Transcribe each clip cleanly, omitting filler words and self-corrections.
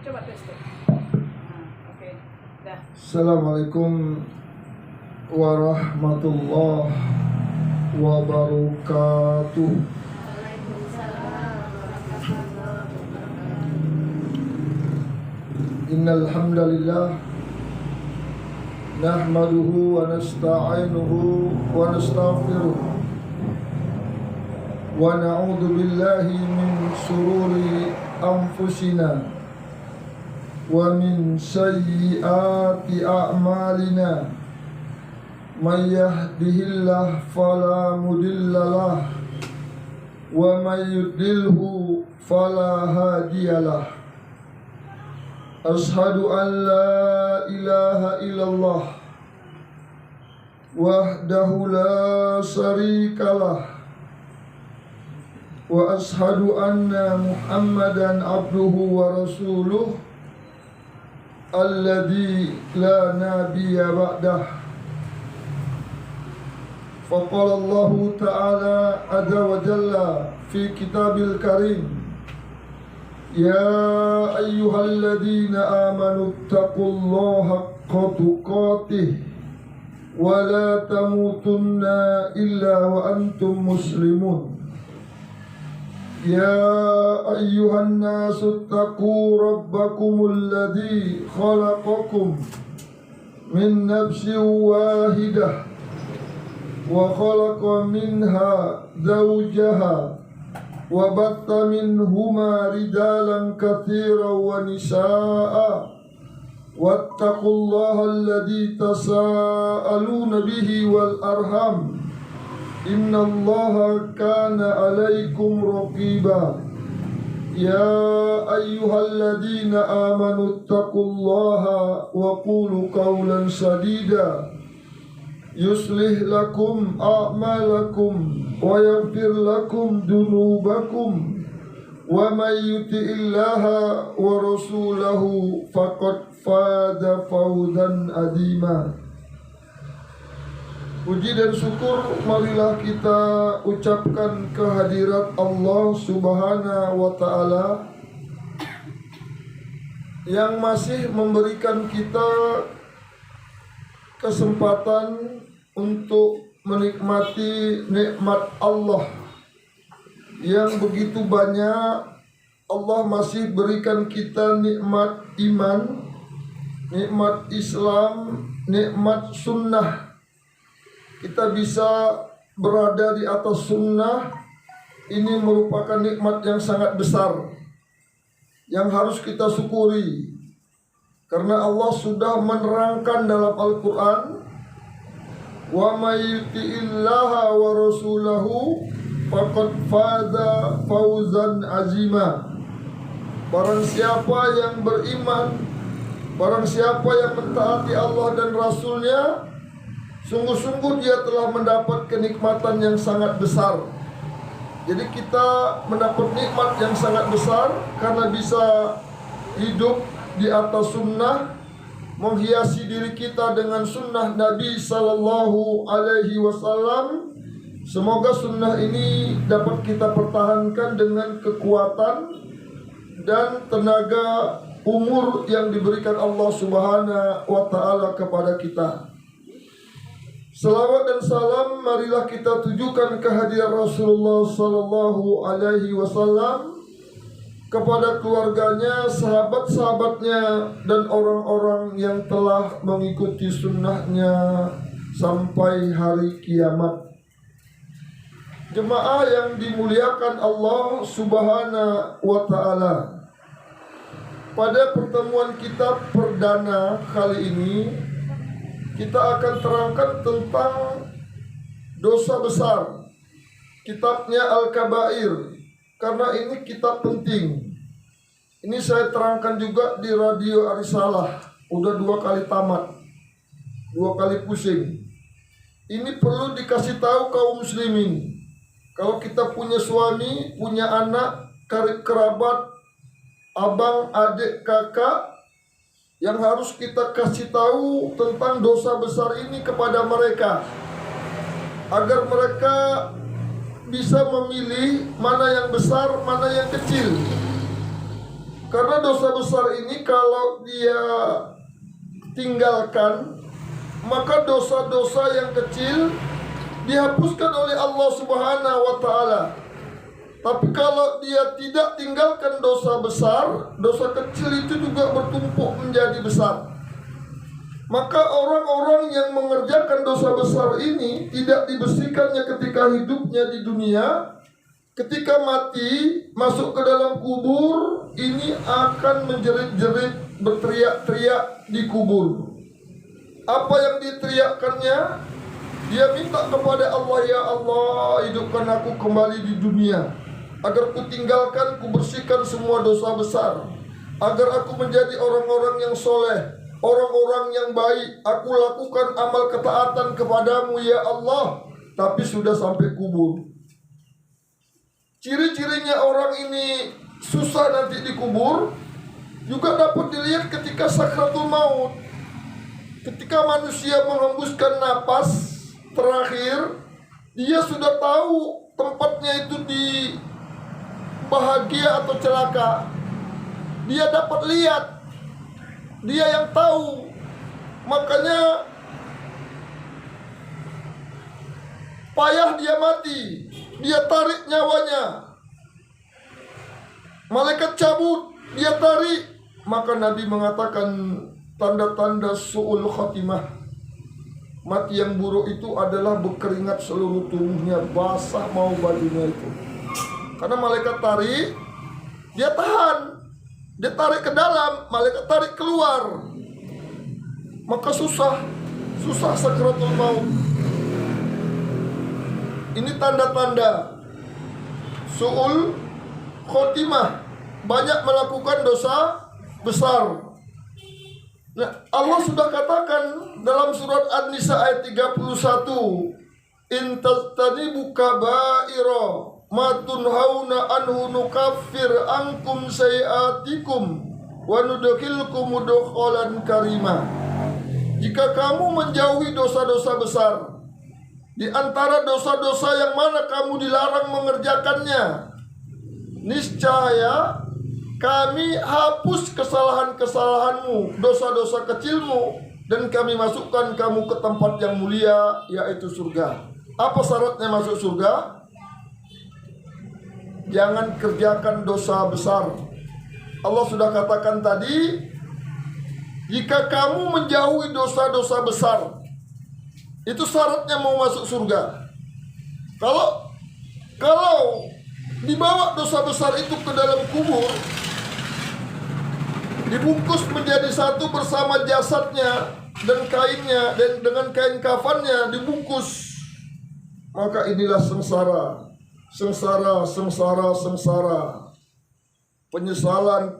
Coba tes tuh. Oke. Dah. Assalamualaikum warahmatullahi wabarakatuh. Innal hamdalillah nahmaduhu wa nasta'inuhu wa nastaghfiruh wa na'udzu billahi min shururi anfusina wa min sayyiati a'malina may yahdihillahu fala mudhillalah wa may yudlilhu fala hadiyalah. Ashhadu an la ilaha illallah wahdahu la syarikalah wa ashhadu anna Muhammadan abduhu wa rasuluh alladzi la nabiyya ba'dah. Faqala Allah ta'ala azza wa jalla fi kitabil karim, ya ayyuhalladzina amanu taqullaha haqqa tuqatih wa la tamutunna illa wa antum muslimun. Ya ayyuhan nasu taqu rabbakumul ladzi khalaqakum min nafsin wahidah wa khalaqa minha zawjaha wa batta minhuma rijalan katsiran wa nisaa'a wattaqullaha alladzi tasaaluna bihi wal arham innallaha kana 'alaikum raqiba. Ya ayyuhalladzina amanu taqullaha wa qulu qawlan sadida yuslih lakum a'malakum wa yaghfir lakum dunubakum wa may yuti'illaha wa rasulahu faqad faza fawzan azima. Puji dan syukur marilah kita ucapkan kehadirat Allah Subhanahu wa ta'ala yang masih memberikan kita kesempatan untuk menikmati nikmat Allah yang begitu banyak. Allah masih berikan kita nikmat iman, nikmat Islam, nikmat sunnah. Kita bisa berada di atas sunnah. Ini merupakan nikmat yang sangat besar yang harus kita syukuri, karena Allah sudah menerangkan dalam Al-Quran, wa may yuti'illaha wa rasulahu faqad faza fawzan azima. Barang siapa yang beriman, barang siapa yang mentaati Allah dan Rasulnya, sungguh-sungguh dia telah mendapat kenikmatan yang sangat besar. Jadi kita mendapat nikmat yang sangat besar karena bisa hidup di atas sunnah, menghiasi diri kita dengan sunnah Nabi Sallallahu Alaihi Wasallam. Semoga sunnah ini dapat kita pertahankan dengan kekuatan dan tenaga umur yang diberikan Allah Subhanahu wa ta'ala kepada kita. Salawat dan salam marilah kita tujukan kehadiran Rasulullah Sallallahu Alaihi Wasallam, kepada keluarganya, sahabat-sahabatnya, dan orang-orang yang telah mengikuti sunnahnya sampai hari kiamat. Jemaah yang dimuliakan Allah Subhanahu wa ta'ala, pada pertemuan kita perdana kali ini kita akan terangkan tentang dosa besar, kitabnya Al-Kabair, karena ini kitab penting. Ini saya terangkan juga di Radio Arisalah, udah 2 kali tamat, 2 kali pusing. Ini perlu dikasih tahu kaum muslimin. Kalau kita punya suami, punya anak, karib kerabat, abang, adik, kakak, yang harus kita kasih tahu tentang dosa besar ini kepada mereka, agar mereka bisa memilih mana yang besar, mana yang kecil. Karena dosa besar ini kalau dia tinggalkan, maka dosa-dosa yang kecil dihapuskan oleh Allah Subhanahu wa taala. Tapi kalau dia tidak tinggalkan dosa besar, dosa kecil itu juga bertumpuk menjadi besar. Maka orang-orang yang mengerjakan dosa besar ini tidak dibersihkannya ketika hidupnya di dunia, ketika mati masuk ke dalam kubur, ini akan menjerit-jerit, berteriak-teriak di kubur. Apa yang diteriakkannya? Dia minta kepada Allah, ya Allah, hidupkan aku kembali di dunia, agar ku tinggalkan, ku bersihkan semua dosa besar, agar aku menjadi orang-orang yang soleh, orang-orang yang baik. Aku lakukan amal ketaatan kepadamu ya Allah. Tapi sudah sampai kubur. Ciri-cirinya orang ini susah nanti di kubur juga dapat dilihat ketika sakratul maut. Ketika manusia menghembuskan napas terakhir, dia sudah tahu tempatnya itu di bahagia atau celaka. Dia dapat lihat, dia yang tahu. Makanya payah dia mati, dia tarik nyawanya. Malaikat cabut, dia tarik. Maka Nabi mengatakan tanda-tanda su'ul khatimah, mati yang buruk itu adalah berkeringat seluruh tubuhnya, basah mau bajunya itu. Karena malaikat tarik, dia tahan. Dia tarik ke dalam, malaikat tarik keluar. Maka susah sakratul maut. Ini tanda-tanda su'ul khotimah, banyak melakukan dosa besar. Nah, Allah sudah katakan dalam surat An-Nisa ayat 31, in tajtanibu kaba'ira ma tunhauna anhu nukaffir ankum sayiatikum wa nudkhilkum mudkhalan karima. Jika kamu menjauhi dosa-dosa besar, di antara dosa-dosa yang mana kamu dilarang mengerjakannya, niscaya kami hapus kesalahan-kesalahanmu, dosa-dosa kecilmu, dan kami masukkan kamu ke tempat yang mulia, yaitu surga. Apa syaratnya masuk surga? Jangan kerjakan dosa besar. Allah sudah katakan tadi, jika kamu menjauhi dosa-dosa besar, itu syaratnya mau masuk surga. Kalau dibawa dosa besar itu ke dalam kubur, dibungkus menjadi satu bersama jasadnya dan kainnya, dan dengan kain kafannya dibungkus, maka inilah sengsara. Penyesalan.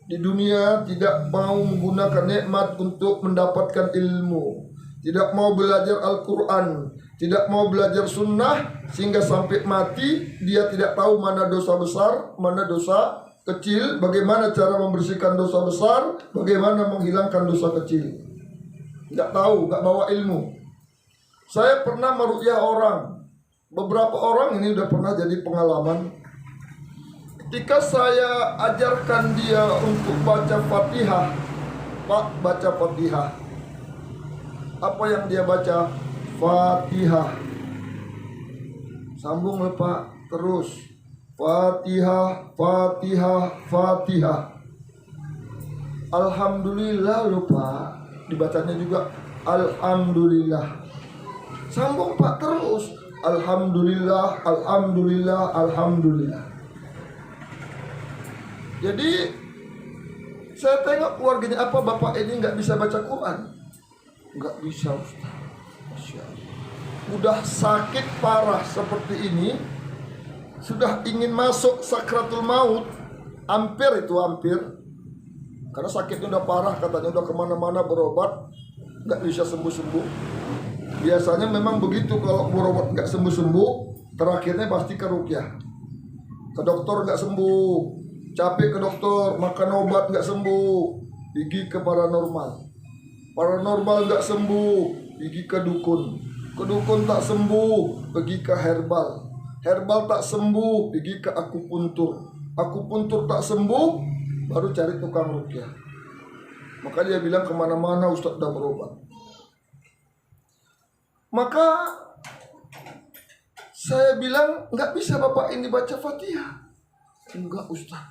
Di dunia tidak mau menggunakan nikmat untuk mendapatkan ilmu, tidak mau belajar Al-Quran, tidak mau belajar sunnah, sehingga sampai mati dia tidak tahu mana dosa besar, mana dosa kecil, bagaimana cara membersihkan dosa besar, bagaimana menghilangkan dosa kecil. Tidak tahu, tidak bawa ilmu. Saya pernah meruqyah orang. Beberapa orang ini udah pernah jadi pengalaman. Ketika saya ajarkan dia untuk baca Fatihah, Pak, baca Fatihah. Apa yang dia baca? Fatihah. Sambung Pak, terus Fatihah. Alhamdulillah lupa. Dibacanya juga Alhamdulillah. Sambung Pak, terus Alhamdulillah. Jadi saya tengok keluarganya, apa bapak ini nggak bisa baca Quran? Nggak bisa Ustaz. Masya Allah. Udah sakit parah seperti ini, sudah ingin masuk sakratul maut, hampir, karena sakitnya udah parah, katanya udah kemana-mana berobat, nggak bisa sembuh-sembuh. Biasanya memang begitu, kalau berobat nggak sembuh-sembuh, terakhirnya pasti ke ruqyah. Ke dokter nggak sembuh, capek ke dokter, makan obat nggak sembuh, pergi ke paranormal nggak sembuh, pergi ke dukun tak sembuh, pergi ke herbal tak sembuh, pergi ke akupuntur Aku pun tak sembuh, baru cari tukang ruqyah. Maka dia bilang kemana-mana Ustaz dah berobat. Maka saya bilang, nggak bisa Bapak ini baca Fatihah. Enggak Ustaz.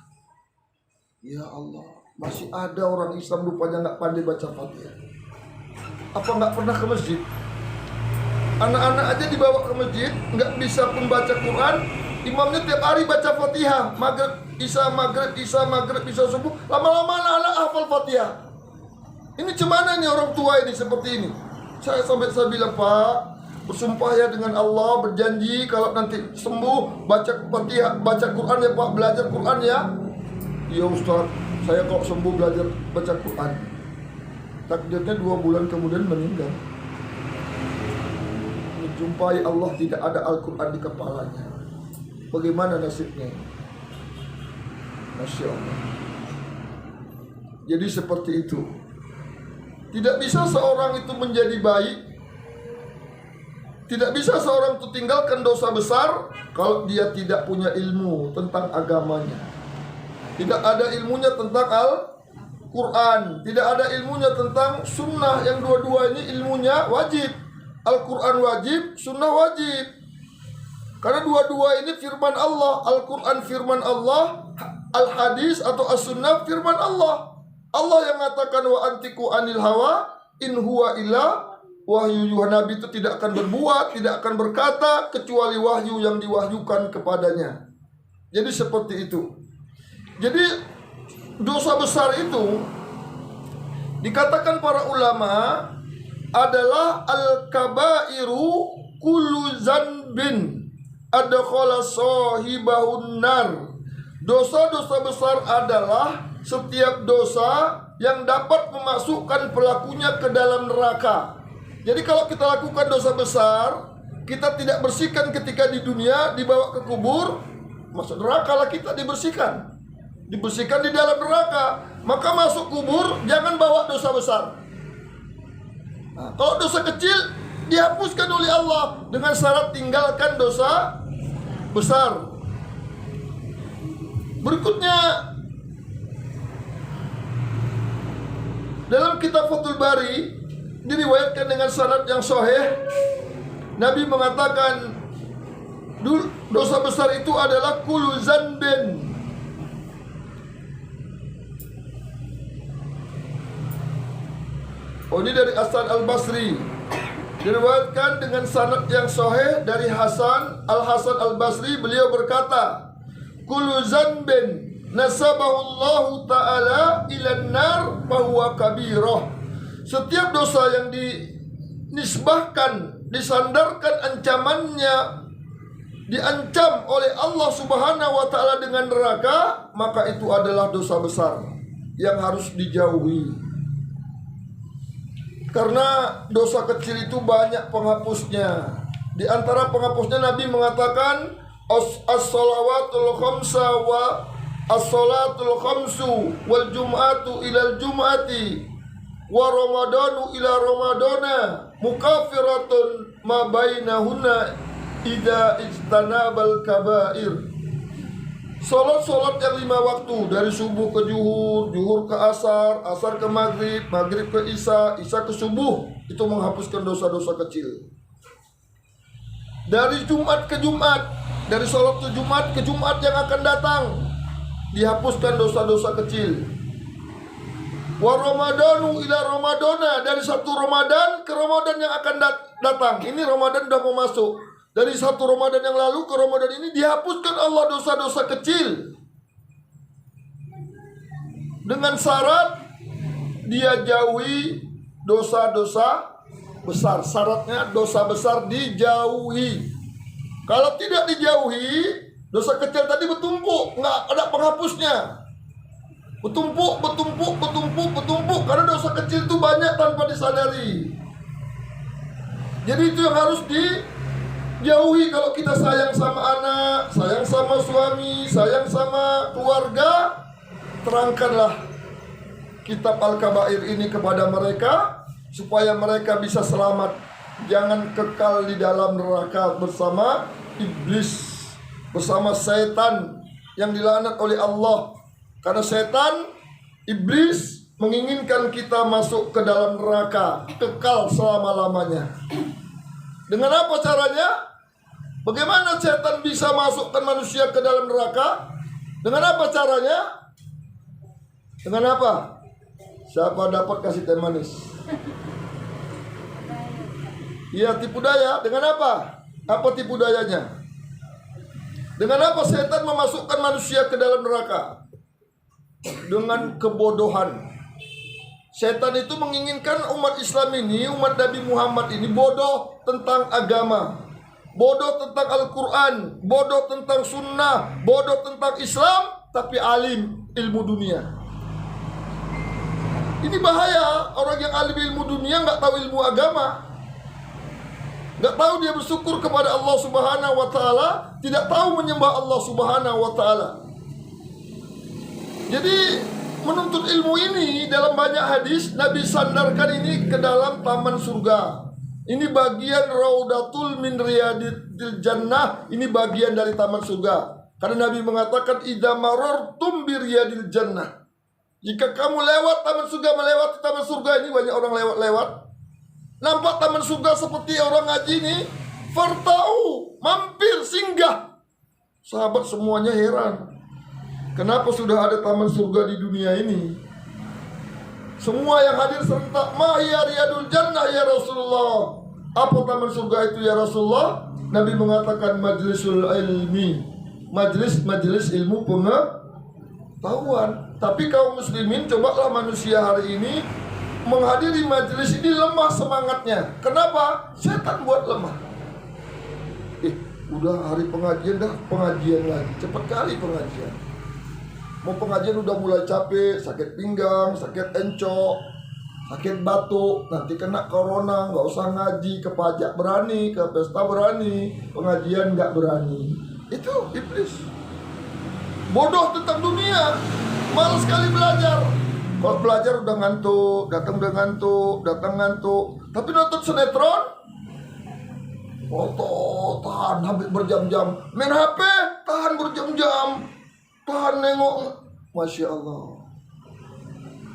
Ya Allah, masih ada orang Islam rupanya nggak pandai baca Fatihah. Apa nggak pernah ke masjid? Anak-anak aja dibawa ke masjid, nggak bisa pun baca Quran. Imamnya tiap hari baca Fatihah, maghrib, isya, subuh. Lama-lama anak-anak hafal Fatihah. Ini cemana nih orang tua ini seperti ini? Saya bilang, Pak, bersumpah ya dengan Allah, berjanji kalau nanti sembuh baca Fatihah, baca Quran ya Pak, belajar Quran ya. Iya Ustaz, saya kalau sembuh belajar baca Quran. Takdirnya 2 bulan kemudian meninggal. Menjumpai Allah, tidak ada Al-Quran di kepalanya. Bagaimana nasibnya? Masya Allah. Jadi seperti itu. Tidak bisa seorang itu menjadi baik, tidak bisa seorang itu tinggalkan dosa besar kalau dia tidak punya ilmu tentang agamanya. Tidak ada ilmunya tentang Al-Quran, tidak ada ilmunya tentang sunnah, yang dua-dua ini ilmunya wajib. Al-Quran wajib, sunnah wajib. Karena dua-dua ini firman Allah. Al-Quran firman Allah, Al-Hadis atau As-Sunnah firman Allah. Allah yang mengatakan wa antiku anil hawa in huwa illa wahyu yuha. Nabi itu tidak akan berbuat, tidak akan berkata kecuali wahyu yang diwahyukan kepadanya. Jadi seperti itu. Jadi dosa besar itu dikatakan para ulama adalah al-kabairu kullu zanbin adkhala sahibahun nar. Dosa-dosa besar adalah setiap dosa yang dapat memasukkan pelakunya ke dalam neraka. Jadi kalau kita lakukan dosa besar, kita tidak bersihkan ketika di dunia, dibawa ke kubur, masuk neraka lah kita dibersihkan. Dibersihkan di dalam neraka. Maka masuk kubur, jangan bawa dosa besar. Nah, kalau dosa kecil, dihapuskan oleh Allah dengan syarat tinggalkan dosa besar. Berikutnya, dalam kitab Fathul Bari diriwayatkan dengan sanad yang sahih, Nabi mengatakan dosa besar itu adalah kullu zanbin. Oh, ini dari Hasan Al-Basri. Diriwayatkan dengan sanad yang sahih dari Hasan Al-Basri, beliau berkata, kullu zanbin nasabahullahu ta'ala ilan nar fahuwa kabirah. Setiap dosa yang dinisbahkan, disandarkan ancamannya, diancam oleh Allah subhanahu wa ta'ala dengan neraka, maka itu adalah dosa besar yang harus dijauhi. Karena dosa kecil itu banyak penghapusnya. Di antara penghapusnya Nabi mengatakan as-salawatul khamsa wa as-salatul khamsu wal jum'atu ilal jum'ati wa ramadanu ila ramadana mukafiratun ma bainahunna idza ijtanabal kaba'ir. Salat yang 5 waktu, dari subuh ke zuhur, zuhur ke asar, asar ke maghrib, maghrib ke isya, isya ke subuh, itu menghapuskan dosa-dosa kecil. Dari Jumat ke Jumat, dari salat ke Jumat yang akan datang, dihapuskan dosa-dosa kecil. Wa ramadanu ila ramadana, dari satu Ramadan ke Ramadan yang akan datang. Ini Ramadan sudah mau masuk. Dari satu Ramadan yang lalu ke Ramadan ini dihapuskan Allah dosa-dosa kecil. Dengan syarat dia jauhi dosa-dosa besar. Syaratnya dosa besar dijauhi. Kalau tidak dijauhi, dosa kecil tadi bertumpuk, nggak ada penghapusnya. Bertumpuk. Karena dosa kecil itu banyak tanpa disadari. Jadi itu yang harus dijauhi. Kalau kita sayang sama anak, sayang sama suami, sayang sama keluarga, terangkanlah kitab Al-Kabair ini kepada mereka supaya mereka bisa selamat. Jangan kekal di dalam neraka bersama iblis, bersama setan yang dilaknat oleh Allah. Karena setan, iblis menginginkan kita masuk ke dalam neraka, kekal selama-lamanya. Dengan apa caranya? Bagaimana setan bisa masukkan manusia ke dalam neraka? Dengan apa caranya? Dengan apa? Siapa dapat kasih teh manis? Iya, tipu daya. Dengan apa? Apa tipu dayanya? Dengan apa setan memasukkan manusia ke dalam neraka? Dengan kebodohan. Setan itu menginginkan umat Islam ini, umat Nabi Muhammad ini bodoh tentang agama, bodoh tentang Al-Quran, bodoh tentang sunnah, bodoh tentang Islam, tapi alim ilmu dunia. Ini bahaya. Orang yang alim ilmu dunia nggak tahu ilmu agama, nggak tahu dia bersyukur kepada Allah Subhanahu wa Ta'ala, tidak tahu menyembah Allah Subhanahu wa Ta'ala. Jadi menuntut ilmu ini dalam banyak hadis Nabi sandarkan ini ke dalam taman surga. Ini bagian raudatul min riyadil jannah. Ini bagian dari taman surga. Karena Nabi mengatakan idza marartum bi riyadil jannah. Jika kamu lewat taman surga, melewati taman surga, ini banyak orang lewat-lewat. Nampak taman surga seperti orang ngaji ini, fartau, mampir, singgah. Sahabat semuanya heran. Kenapa sudah ada taman surga di dunia ini? Semua yang hadir serentak, ma hiya riyadul jannah ya Rasulullah. Apa taman surga itu ya Rasulullah? Nabi mengatakan majlisul ilmi, majlis ilmu pengetahuan. Tapi kaum muslimin, cobalah manusia hari ini menghadiri majlis ini lemah semangatnya. Kenapa? Setan buat lemah. Udah hari pengajian dah, pengajian lagi. Cepat kali pengajian. Mau pengajian udah mulai capek, sakit pinggang, sakit encok, sakit batuk, nanti kena corona, nggak usah ngaji, ke pajak berani, ke pesta berani, pengajian nggak berani. Itu iblis. Bodoh tentang dunia, malas sekali belajar. Kalau belajar udah ngantuk, datang ngantuk. Tapi nonton sinetron, foto, tahan habis berjam-jam. Main HP, tahan berjam-jam. Tahan nengok. Masya Allah.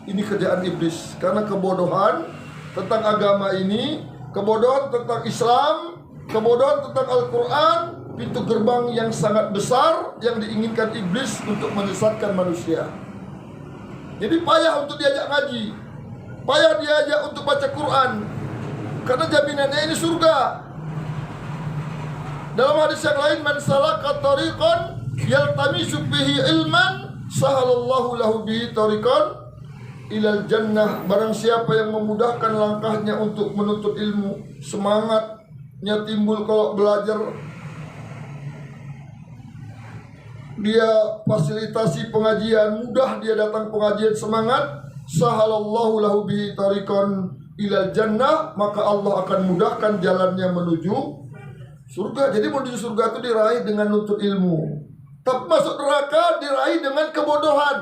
Ini kerjaan iblis. Karena kebodohan tentang agama ini, kebodohan tentang Islam, kebodohan tentang Al-Quran, pintu gerbang yang sangat besar yang diinginkan iblis untuk menyesatkan manusia. Jadi payah untuk diajak ngaji, payah diajak untuk baca Quran, karena jaminannya ini surga. Dalam hadis yang lain, man salaka tariqan yaltamisu bihi ilman sahalallahu lahu bihi tariqan ilal jannah. Barang siapa yang memudahkan langkahnya untuk menuntut ilmu, semangatnya timbul kalau belajar, dia fasilitasi pengajian, mudah dia datang pengajian, semangat, sahalallahu lahu bihi tariqan ilal jannah, maka Allah akan mudahkan jalannya menuju surga. Jadi menuju surga itu diraih dengan nuntut ilmu. Tapi masuk neraka diraih dengan kebodohan.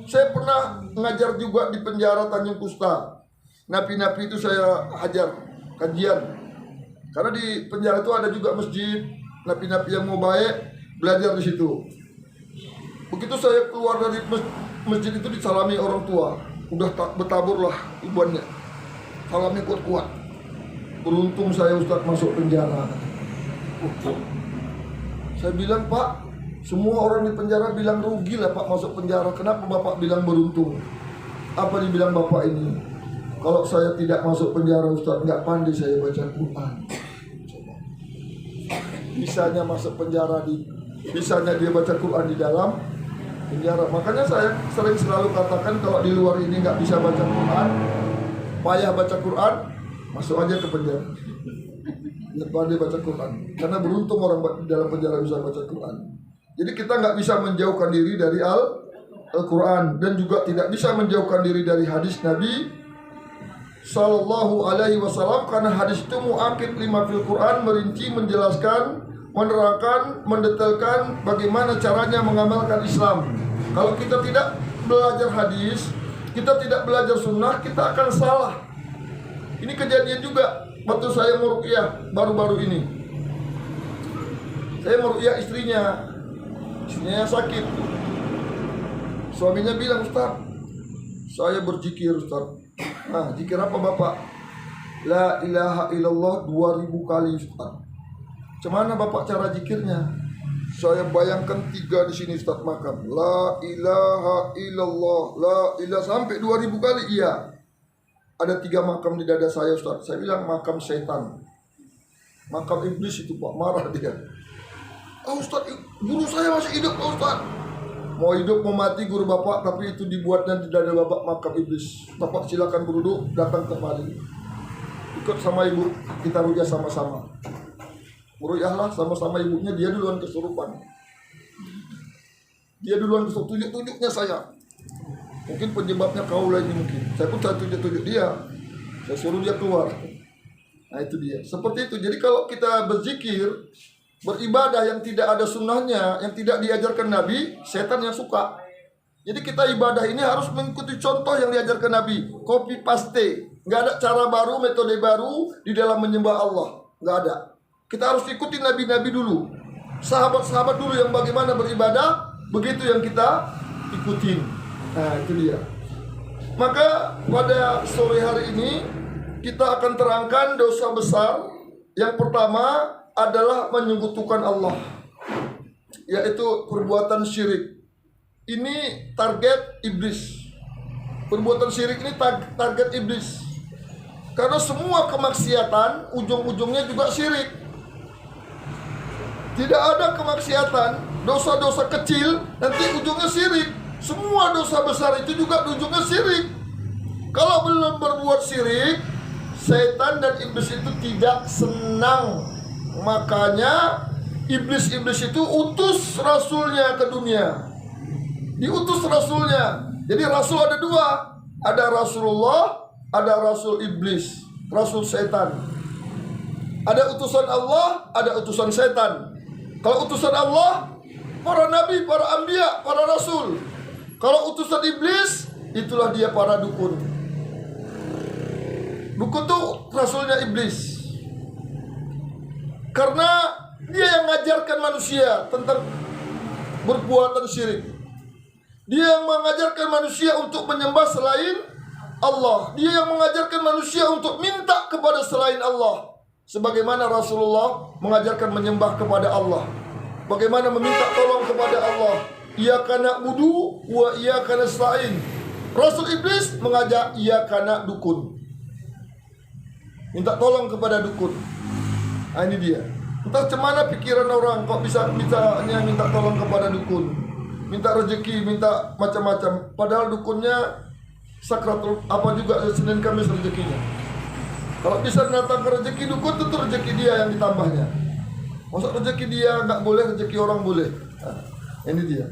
Saya pernah ngajar juga di penjara Tanjung Kusta. Napi-napi itu saya hajar kajian. Karena di penjara itu ada juga masjid. Napi-napi yang mau baik belajar di situ. Begitu saya keluar dari masjid itu disalami orang tua. Udah bertaburlah ibuannya. Salamnya kuat-kuat. Beruntung saya Ustaz masuk penjara. Saya bilang, Pak, semua orang di penjara bilang rugi lah Pak masuk penjara. Kenapa Bapak bilang beruntung? Apa dibilang Bapak ini? Kalau saya tidak masuk penjara Ustaz, nggak pandai saya baca Quran. Bisanya masuk penjara, bisanya dia baca Quran di dalam penjara. Makanya saya sering selalu katakan kalau di luar ini nggak bisa baca Quran, payah baca Quran, masuk aja ke penjara. Biar pandai baca Quran. Karena beruntung orang di dalam penjara bisa baca Quran. Jadi kita nggak bisa menjauhkan diri dari Al-Quran, dan juga tidak bisa menjauhkan diri dari hadis Nabi Sallallahu Alaihi Wasallam, karena hadis itu mu'akid lima fil Quran, merinci, menjelaskan, menerangkan, mendetailkan bagaimana caranya mengamalkan Islam. Kalau kita tidak belajar hadis, kita tidak belajar sunnah, kita akan salah. Ini kejadian juga waktu saya meruqyah baru-baru ini. Saya meruqyah istrinya. istrinya yang sakit. Suaminya bilang, Ustaz, saya berzikir Ustaz. Nah, zikir apa Bapak? La ilaha illallah 2000 kali Ustaz. Cuman Bapak cara zikirnya? Saya bayangkan 3 di sini Ustaz makan. La ilaha illallah, la ilaha sampai 2000 kali. Iya. Ada 3 makam di dada saya Ustaz. Saya bilang makam setan, makam iblis itu Pak. Marah dia. Ustaz, guru saya masih hidup Ustaz. Mau hidup mau mati guru Bapak, tapi itu dibuatnya di dada Bapak makam iblis. Bapak silakan berduduk, datang kembali. Ikut sama ibu, kita ruja sama-sama. Meruyahlah sama-sama ibunya, dia duluan kesurupan. Dia duluan kesurupan, tunjuk-tunjuknya saya. Mungkin penyebabnya kau lagi mungkin. Saya pun saya tunjuk-tunjuk dia. Saya suruh dia keluar. Nah itu dia. Seperti itu. Jadi kalau kita berzikir, beribadah yang tidak ada sunnahnya, yang tidak diajarkan Nabi, setan yang suka. Jadi kita ibadah ini harus mengikuti contoh yang diajarkan Nabi. Copy paste. Nggak ada cara baru, metode baru di dalam menyembah Allah. Nggak ada. Kita harus ikuti nabi-nabi dulu. Sahabat-sahabat dulu yang bagaimana beribadah, begitu yang kita ikutin. Nah itu dia. Maka pada sore hari ini kita akan terangkan dosa besar. Yang pertama adalah menyekutukan Allah, yaitu perbuatan syirik. Ini target iblis. Perbuatan syirik ini target iblis. Karena semua kemaksiatan ujung-ujungnya juga syirik. Tidak ada kemaksiatan, dosa-dosa kecil nanti ujungnya syirik. Semua dosa besar itu juga ujungnya syirik. Kalau belum berbuat syirik, setan dan iblis itu tidak senang. Makanya iblis-iblis itu utus rasulnya ke dunia. Diutus rasulnya. Jadi rasul ada 2. Ada Rasulullah, ada rasul iblis, rasul setan. Ada utusan Allah, ada utusan setan. Kalau utusan Allah, para nabi, para anbiya, para rasul. Kalau utusan iblis, itulah dia para dukun. Dukun itu rasulnya iblis. Karena dia yang mengajarkan manusia tentang perbuatan syirik. Dia yang mengajarkan manusia untuk menyembah selain Allah. Dia yang mengajarkan manusia untuk minta kepada selain Allah. Sebagaimana Rasulullah mengajarkan menyembah kepada Allah. Bagaimana meminta tolong kepada Allah. Iyyaka na'budu wa iyyaka nasta'in. Rasul iblis mengajak iyyaka na'dukun. Minta tolong kepada dukun. Nah, ini dia. Entah cemana pikiran orang kok bisa hanya minta tolong kepada dukun. Minta rezeki, minta macam-macam. Padahal dukunnya sakratul apa juga Senin Kamis rezekinya. Kalau bisa mendatangkan rezeki dukun, tentu rezeki dia yang ditambahnya. Masa rezeki dia nggak boleh, rezeki orang boleh. Nah, ini dia.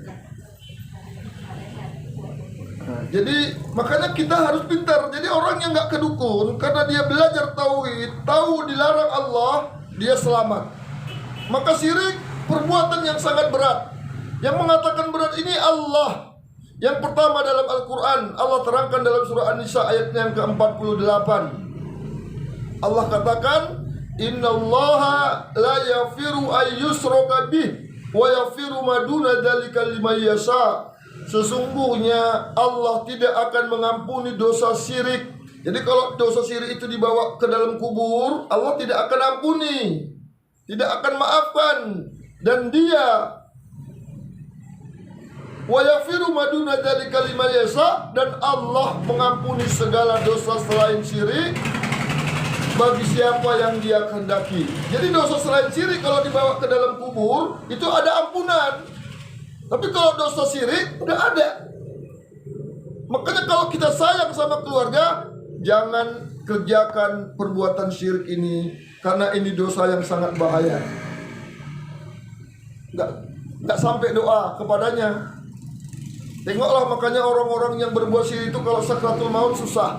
Nah, jadi makanya kita harus pintar. Jadi orang yang nggak ke dukun, karena dia belajar tauhid, tahu dilarang Allah, dia selamat. Maka syirik perbuatan yang sangat berat. Yang mengatakan berat ini Allah. Yang pertama dalam Al-Quran, Allah terangkan dalam surah An-Nisa ayatnya yang ke-48. Allah katakan, Innallaha la yafiru ayyusroka bih wa yafiru maduna dzalika liman yasha. Sesungguhnya Allah tidak akan mengampuni dosa syirik. Jadi kalau dosa syirik itu dibawa ke dalam kubur, Allah tidak akan ampuni, tidak akan maafkan. Dan dia wa yafiru maduna dzalika liman yasha, dan Allah mengampuni segala dosa selain syirik bagi siapa yang dia kehendaki. Jadi dosa selain syirik kalau dibawa ke dalam kubur itu ada ampunan. Tapi kalau dosa syirik udah ada. Makanya kalau kita sayang sama keluarga, jangan kerjakan perbuatan syirik ini, karena ini dosa yang sangat bahaya. Nggak sampai doa kepadanya. Tengoklah makanya orang-orang yang berbuat syirik itu kalau sakratul maut susah.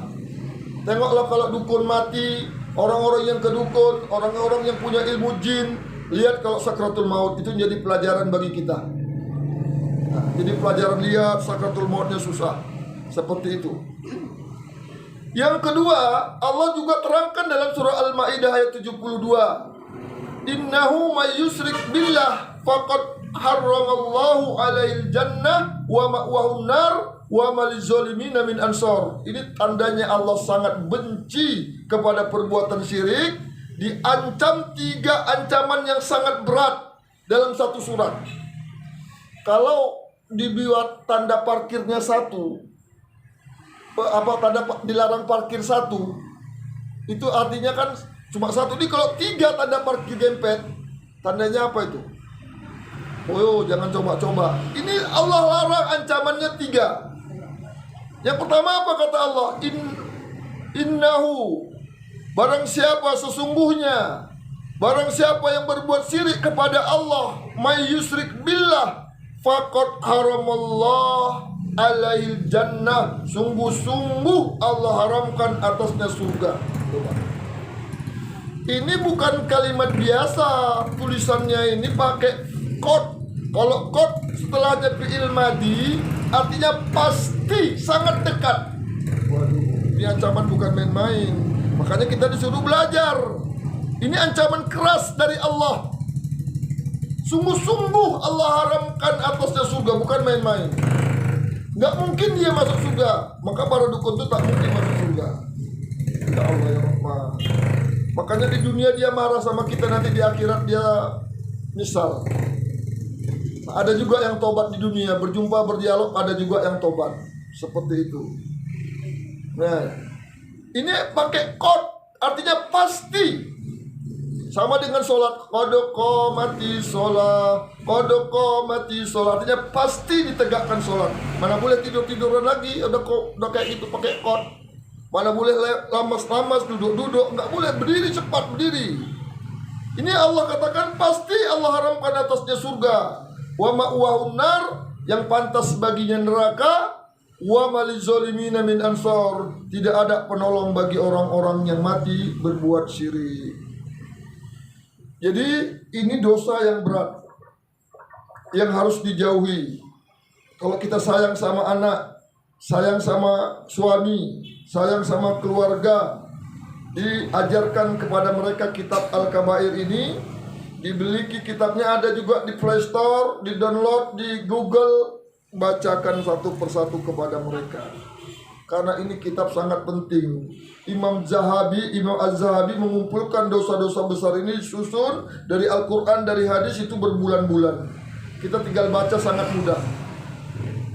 Tengoklah kalau dukun mati, orang-orang yang ke dukun, orang-orang yang punya ilmu jin, lihat kalau sakratul maut itu jadi pelajaran bagi kita. Nah, jadi pelajaran lihat sakratul mautnya susah. Seperti itu. Yang kedua, Allah juga terangkan dalam surah Al-Maidah ayat 72. Innahu may yusyrik billah faqad harramallahu alaihil jannah wa ma'wahun nar wa malil zalimina min ansor. Ini tandanya Allah sangat benci kepada perbuatan syirik, diancam 3 ancaman yang sangat berat dalam satu surat. Kalau dibuat tanda parkirnya 1, tanda dilarang parkir 1, itu artinya kan cuma 1. Ini kalau 3 tanda parkir dempet, tandanya apa itu? Oh, jangan coba-coba. Ini Allah larang, ancamannya 3. Yang pertama apa kata Allah? Innahu, barang siapa sesungguhnya, barang siapa yang berbuat syirik kepada Allah, may yusrik billah faqad haramallah alaihil jannah, sungguh-sungguh Allah haramkan atasnya surga. Ini bukan kalimat biasa, tulisannya ini pakai qad. Kalau qad setelahnya fi'il madhi, artinya pasti, sangat dekat. Waduh, ini ancaman bukan main-main. Makanya kita disuruh belajar. Ini ancaman keras dari Allah. Sungguh-sungguh Allah haramkan atasnya surga, bukan main-main. Nggak mungkin dia masuk surga. Maka para dukun itu tak mungkin masuk surga. Ya Allah ya Rahman. Makanya di dunia dia marah sama kita, nanti di akhirat dia nyesal. Ada juga yang tobat di dunia, berjumpa, berdialog, ada juga yang tobat. Seperti itu. Nah, ini pakai qad, artinya pasti. Sama dengan sholat, kodoko mati sholat, artinya pasti ditegakkan sholat. Mana boleh tidur-tiduran lagi, udah kayak gitu pakai qad. Mana boleh lamas-lamas, duduk-duduk, nggak boleh, berdiri cepat, berdiri. Ini Allah katakan pasti Allah haramkan atasnya surga. Wa ma'wahun nar, yang pantas baginya neraka. Wa malil zalimina min ansor, tidak ada penolong bagi orang-orang yang mati berbuat syirik. Jadi ini dosa yang berat, yang harus dijauhi. Kalau kita sayang sama anak, sayang sama suami, sayang sama keluarga, diajarkan kepada mereka kitab Al-Kabair ini. Dibeli kitabnya, ada juga di Play Store, di download di Google, bacakan satu persatu kepada mereka. Karena ini kitab sangat penting. Imam Az-Zahabi mengumpulkan dosa-dosa besar ini, susun dari Al-Quran, dari hadis, itu berbulan-bulan. Kita tinggal baca, sangat mudah.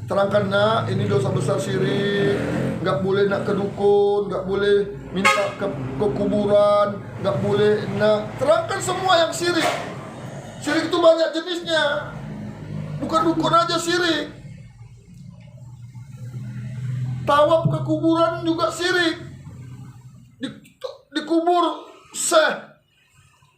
Terangkan, nah ini dosa besar syirik, nggak boleh nak ke dukun, nggak boleh minta ke kuburan, nggak boleh nak. Terangkan semua yang syirik. Syirik itu banyak jenisnya, bukan dukun aja syirik. Tawaf ke kuburan juga syirik. Dikubur syekh,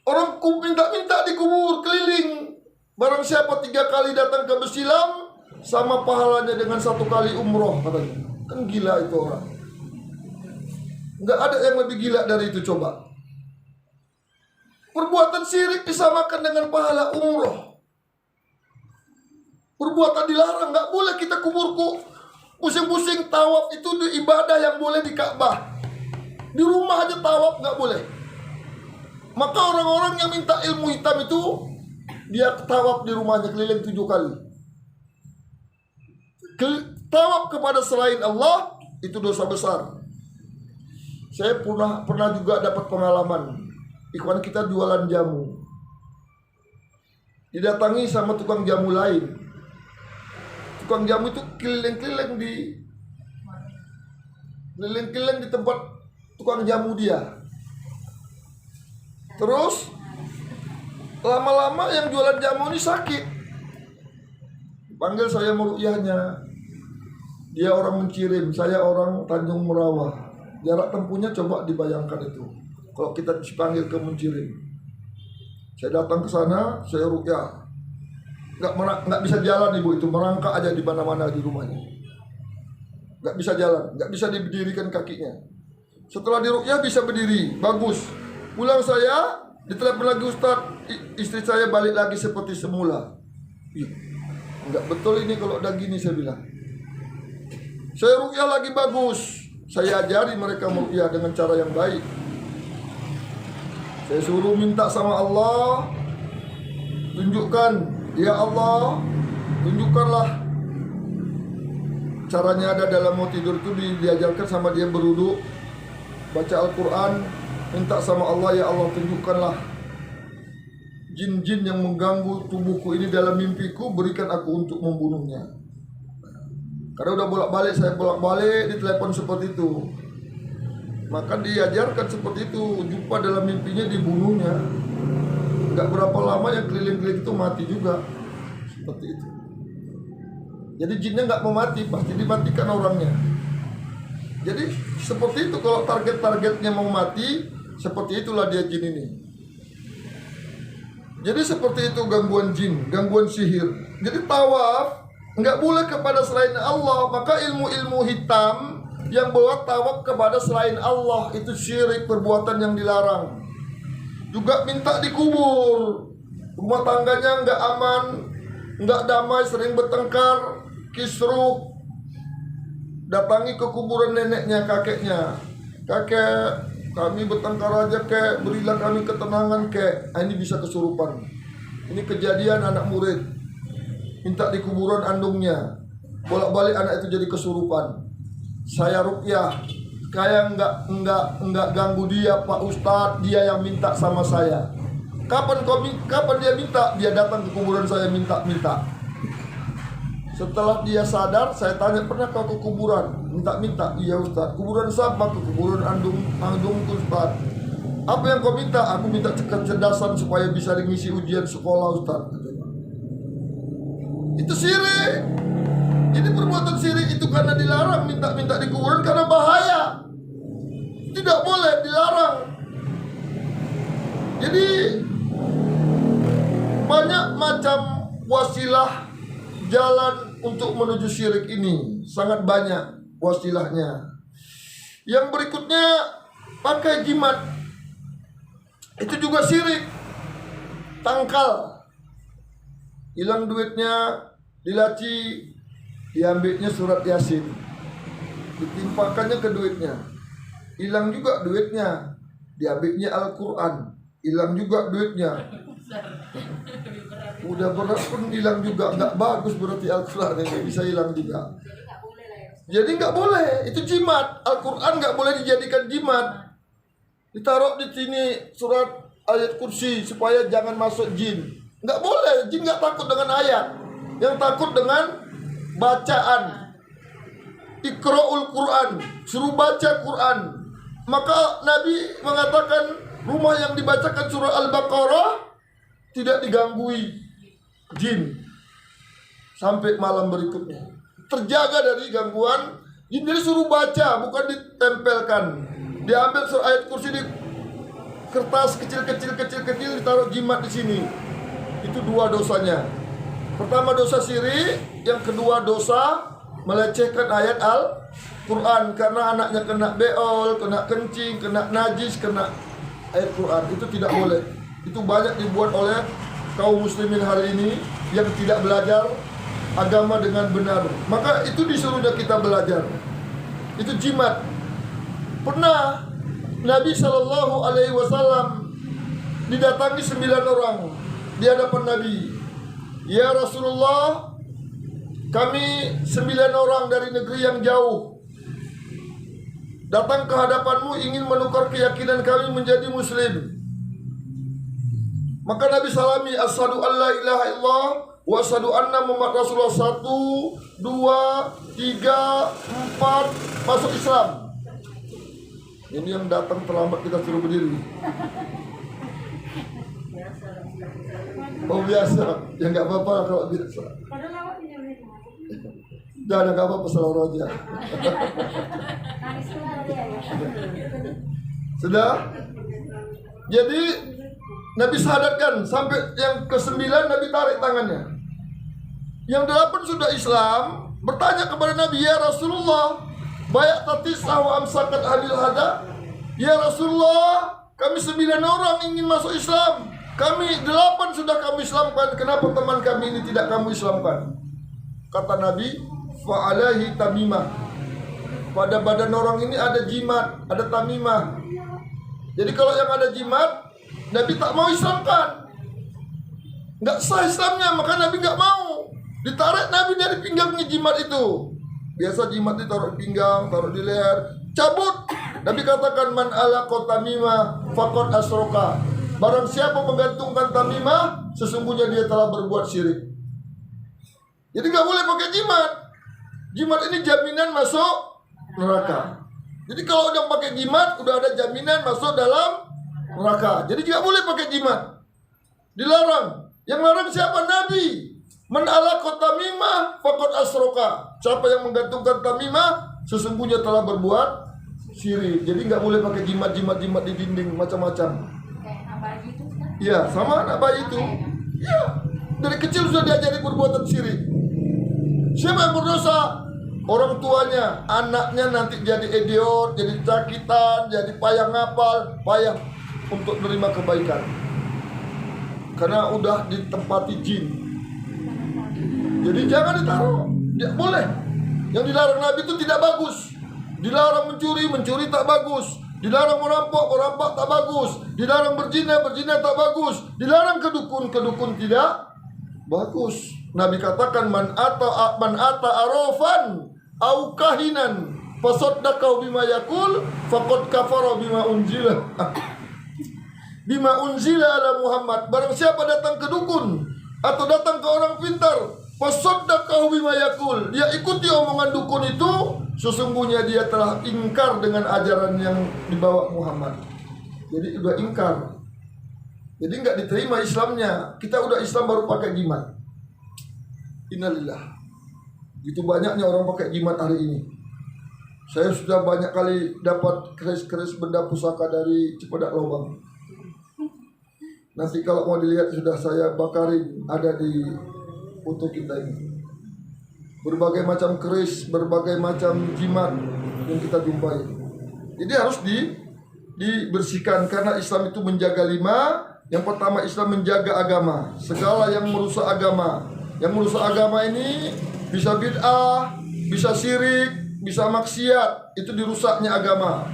orang minta-minta dikubur keliling. Barang siapa 3 kali datang ke Besilam, sama pahalanya dengan 1 kali umroh, katanya. Kan gila itu orang. Nggak ada yang lebih gila dari itu, coba. Perbuatan syirik disamakan dengan pahala umroh. Perbuatan dilarang, nggak boleh kita kuburku. Pusing-pusing tawaf itu ibadah yang boleh di Ka'bah. Di rumah aja tawaf nggak boleh. Maka orang-orang yang minta ilmu hitam itu, dia tawaf di rumahnya keliling 7 kali. Tawaf kepada selain Allah itu dosa besar. Saya pernah juga dapat pengalaman. Ikhwan kita jualan jamu, didatangi sama tukang jamu lain. Tukang jamu itu keliling-keliling di tempat tukang jamu dia. Terus lama-lama yang jualan jamu ini sakit. Panggil saya meruqyahnya. Dia orang Mencirim, saya orang Tanjung Merawah. Jarak tempuhnya coba dibayangkan itu. Kalau kita dipanggil ke Mencirim, saya datang ke sana, saya ruqyah. Nggak bisa jalan ibu itu, merangkak aja di mana-mana di rumahnya. Nggak bisa jalan, nggak bisa diberdirikan kakinya. Setelah diruqyah bisa berdiri, bagus. Pulang saya, ditelepon lagi Ustadz, istri saya balik lagi seperti semula. Nggak betul ini kalau udah gini, saya bilang. Saya ruqyah lagi bagus. Saya ajari mereka meruqyah dengan cara yang baik. Saya suruh minta sama Allah, tunjukkan Ya Allah, tunjukkanlah. Caranya ada dalam mau tidur itu diajarkan sama dia berwudu, baca Al-Quran, minta sama Allah, ya Allah tunjukkanlah jin-jin yang mengganggu tubuhku ini dalam mimpiku, berikan aku untuk membunuhnya. Karena udah bolak-balik, saya bolak-balik di telepon seperti itu. Maka diajarkan seperti itu, jumpa dalam mimpinya dibunuhnya. Gak berapa lama yang keliling-keliling itu mati juga. Seperti itu. Jadi jinnya gak mau mati, pasti dimatikan orangnya. Jadi seperti itu, kalau target-targetnya mau mati, seperti itulah dia jin ini. Jadi seperti itu gangguan jin, gangguan sihir. Jadi tawaf nggak boleh kepada selain Allah. Maka ilmu-ilmu hitam yang bawa tawaf kepada selain Allah itu syirik, perbuatan yang dilarang. Juga minta dikubur, rumah tangganya nggak aman, nggak damai, sering bertengkar, kisruh. Datangi ke kuburan neneknya, kakeknya. Kakek, kami bertengkar aja kek, berilah kami ketenangan kek. Ini bisa kesurupan. Ini kejadian anak murid minta di kuburan andungnya, bolak-balik anak itu jadi kesurupan. Saya ruqyah, kayak enggak ganggu dia Pak Ustadz, dia yang minta sama saya. Kapan dia minta? Dia datang ke kuburan saya minta. Setelah dia sadar, saya tanya, pernah kau ke kuburan? Minta. Iya Ustaz. Kuburan siapa? Ke kuburan andung Ustaz. Apa yang kau minta? Aku minta kecerdasan supaya bisa mengisi ujian sekolah Ustaz. Itu syirik. Ini perbuatan syirik itu karena dilarang minta di kuburan karena bahaya. Tidak boleh, dilarang. Jadi banyak macam wasilah jalan untuk menuju syirik ini, sangat banyak wasilahnya. Yang berikutnya pakai jimat, itu juga syirik. Tangkal, hilang duitnya, dilaci, diambilnya surat Yasin, ditimpakannya ke duitnya, hilang juga duitnya, diambilnya Al-Quran, hilang juga duitnya. Udah berat pun hilang juga, nggak bagus berarti Al-Quran ini bisa hilang juga. Jadi nggak boleh, itu jimat. Al-Quran nggak boleh dijadikan jimat. Ditaruh di sini surat ayat kursi supaya jangan masuk jin. Nggak boleh, jin nggak takut dengan ayat, yang takut dengan bacaan. Iqra'ul Quran, suruh baca Quran. Maka Nabi mengatakan rumah yang dibacakan surah Al-Baqarah tidak diganggui jin sampai malam berikutnya, terjaga dari gangguan jin. Jadi suruh baca, bukan ditempelkan. Diambil surah ayat kursi di kertas kecil, ditaruh jimat di sini. Itu dua dosanya. Pertama dosa syirik, yang kedua dosa melecehkan ayat Al-Quran karena anaknya kena beol, kena kencing, kena najis, kena ayat Quran. Itu tidak boleh. Itu banyak dibuat oleh kaum muslimin hari ini yang tidak belajar agama dengan benar. Maka itu disuruhnya kita belajar. Itu jimat. Pernah Nabi SAW didatangi 9 orang di hadapan Nabi. Ya Rasulullah, kami 9 orang dari negeri yang jauh datang ke hadapanmu ingin menukar keyakinan kami menjadi muslim. Maka Nabi salami, asyhadu an la ilaha illallah wa asyhadu anna Muhammad Rasulullah. 1, 2, 3, 4 masuk Islam. Ini yang datang terlambat kita suruh berdiri. Oh biasa, ya nggak apa-apa kalau biasa. Udah nggak apa-apa selalu aja. Sudah. Jadi Nabi sadarkan sampai yang ke-9 Nabi tarik tangannya. Yang 8 sudah Islam, bertanya kepada Nabi, ya Rasulullah, bayak tatisah wa amsakat hadil hada. Ya Rasulullah, kami 9 orang ingin masuk Islam. Kami 8 sudah kamu Islamkan. Kenapa teman kami ini tidak kamu Islamkan? Kata Nabi, fa'alahi tamimah. Pada badan orang ini ada jimat, ada tamimah. Jadi kalau yang ada jimat, Nabi tak mau Islamkan. Nggak sah Islamnya, maka Nabi nggak mau. Ditarik Nabi dari pinggangnya jimat itu. Biasa jimat ditaruh di pinggang, taruh di leher, cabut. Nabi katakan man alaqa tamimah faqad asroka. Barang siapa menggantungkan tamimah, sesungguhnya dia telah berbuat syirik. Jadi nggak boleh pakai jimat. Jimat ini jaminan masuk neraka. Jadi kalau udah pakai jimat, udah ada jaminan masuk dalam neraka. Jadi nggak boleh pakai jimat. Dilarang. Yang larang siapa? Nabi. Man alaqa tamimah faqad asroka. Siapa yang menggantungkan tamimah, sesungguhnya telah berbuat syirik. Jadi nggak boleh pakai jimat di dinding macam-macam. Kayak bayi itu kan? Iya, sama anak bayi itu. Iya, dari kecil sudah diajari perbuatan syirik. Siapa yang berdosa? Orang tuanya, anaknya nanti jadi idiot, jadi sakitan, jadi payah ngapal, payah untuk menerima kebaikan. Karena udah ditempati jin. Jadi jangan ditaruh. Tidak boleh. Yang dilarang Nabi itu tidak bagus. Dilarang mencuri tak bagus. Dilarang merampok tak bagus. Dilarang berzina tak bagus. Dilarang kedukun tidak bagus. Nabi katakan man ata arafan au kahinan fasaddaqau bima yaqul faqad kafara bima unzila ala Muhammad. Barang siapa datang ke dukun atau datang ke orang pintar, fasaddaqau bima yaqul, dia ikuti omongan dukun itu, sesungguhnya dia telah ingkar dengan ajaran yang dibawa Muhammad. Jadi udah ingkar. Jadi nggak diterima Islamnya. Kita udah Islam baru pakai jimat. Innalillah. Gitu banyaknya orang pakai jimat hari ini. Saya sudah banyak kali dapat keris-keris benda pusaka dari Cipedak Lobang. Nanti kalau mau dilihat sudah saya bakarin, ada di foto kita ini. Berbagai macam keris, berbagai macam jimat yang kita jumpai. Jadi harus dibersihkan karena Islam itu menjaga 5. Yang pertama, Islam menjaga agama. Segala yang merusak agama. Yang merusak agama ini bisa bid'ah, bisa syirik, bisa maksiat. Itu dirusaknya agama.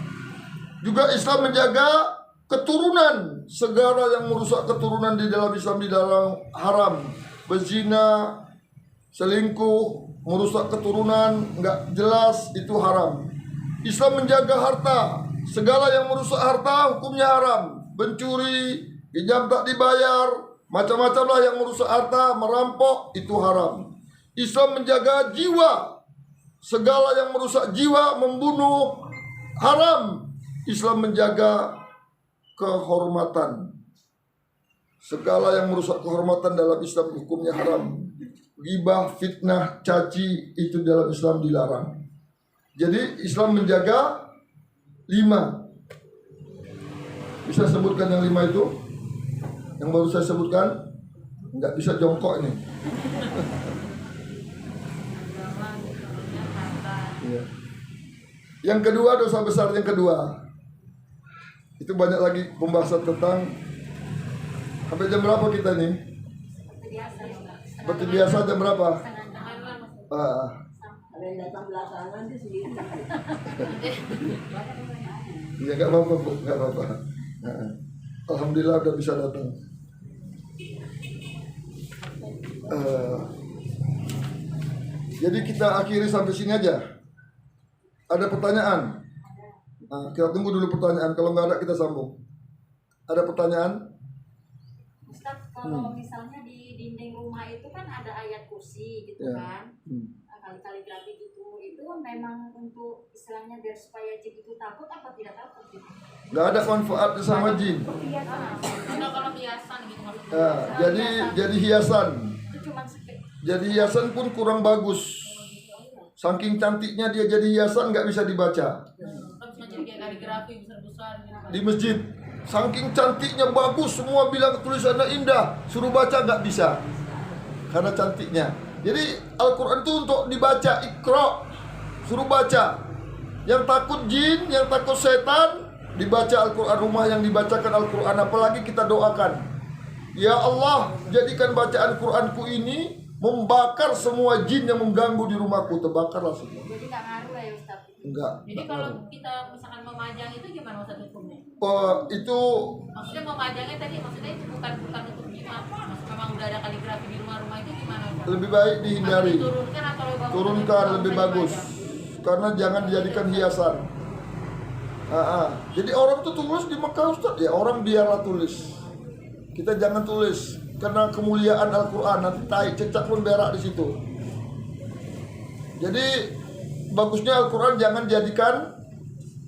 Juga Islam menjaga keturunan. Segala yang merusak keturunan di dalam Islam, di dalam haram. Berzina, selingkuh, merusak keturunan, nggak jelas, itu haram. Islam menjaga harta. Segala yang merusak harta hukumnya haram. Mencuri, pinjam tak dibayar, macam-macam lah yang merusak harta, merampok, itu haram. Islam menjaga jiwa. Segala yang merusak jiwa, membunuh, haram. Islam menjaga kehormatan. Segala yang merusak kehormatan dalam Islam hukumnya haram. Ghibah, fitnah, caci, itu dalam Islam dilarang. Jadi Islam menjaga 5. Bisa sebutkan yang 5 itu? Yang baru saya sebutkan? Nggak bisa jongkok ini. Ya. Yang kedua, dosa besar yang kedua. Itu banyak lagi pembahasan tentang. Sampai jam berapa kita nih? Seperti biasa jam berapa? Ada yang datang belakangan dia sendiri. Ya nggak apa-apa Bu, nggak apa-apa. Alhamdulillah udah bisa datang. Jadi kita akhiri sampai sini aja. Ada pertanyaan? Kita tunggu dulu pertanyaan. Kalau nggak ada kita sambung. Ada pertanyaan? Ustaz, kalau misalnya di dinding rumah itu kan ada ayat kursi gitu kan, kaligrafi gitu, itu memang untuk istilahnya biar supaya jin itu takut apa tidak takut gitu? Nggak ada manfaat sama jin. Kalau hiasan gitu maksudnya. Jadi hiasan. Itu cuma sekit. Jadi hiasan pun kurang bagus. Saking cantiknya dia jadi hiasan nggak bisa dibaca. Jadi kayak kaligrafi besar-besar gitu. Di masjid, saking cantiknya bagus, semua bilang tulisannya indah, suruh baca nggak bisa karena cantiknya. Jadi Al-Quran itu untuk dibaca, Iqra, suruh baca. Yang takut jin, yang takut setan, dibaca Al-Quran. Rumah yang dibacakan Al-Quran, apalagi kita doakan, ya Allah, jadikan bacaan Quranku ini membakar semua jin yang mengganggu di rumahku. Terbakarlah semua. Jadi nggak ngaruh ya Ustaz? Enggak. Jadi kalau kita misalkan memajang itu gimana Ustaz hukumnya? Oh, itu Maksudnya memajangnya tadi maksudnya itu bukan untuk jimat. Maksudnya memang udah ada kaligrafi di rumah-rumah itu gimana Ustaz? lebih baik dihindari. Diturunkan atau Turunkan lebih bagus. Karena jangan dijadikan hiasan. Jadi orang tuh tulis di Mekah Ustaz, ya orang biarlah tulis. Kita jangan tulis karena kemuliaan Al-Qur'an, nanti tai cecak pun berak di situ. Jadi bagusnya Al-Qur'an jangan jadikan